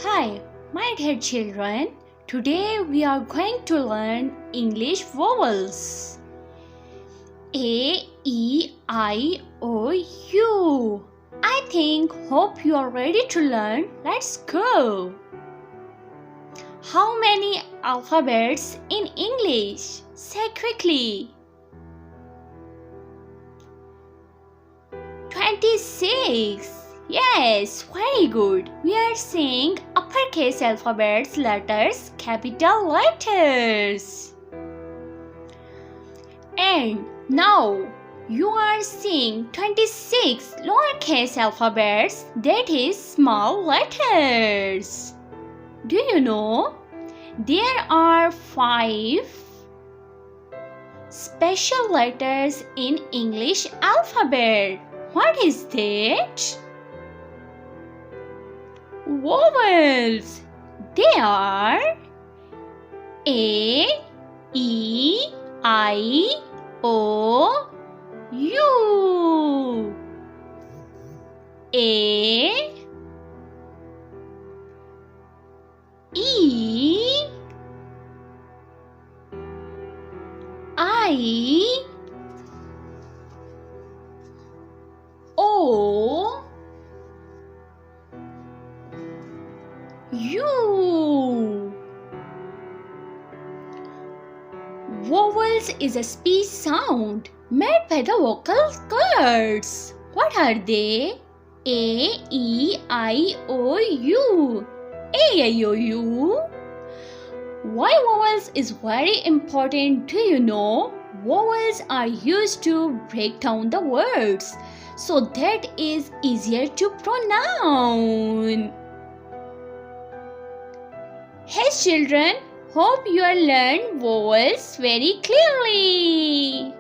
Hi, my dear children. Today we are going to learn English vowels. A, E, I, O, U. Hope you are ready to learn. Let's go. How many alphabets in English? Say quickly. 26. Yes, very good. We are seeing uppercase alphabets, letters, capital letters. And now you are seeing 26 lowercase alphabets, that is small letters. Do you know? There are 5 special letters in English alphabet. What is that? Vowels. They are A, E, I, O, U. A, E, I, O, U. Vowels is a speech sound made by the vocal cords. What are they? A, E, I, O, U. aeiou. Why vowels is very important, do you know? Vowels are used to break down the words, so that is easier to pronounce. Hey children, hope you learned vowels very clearly.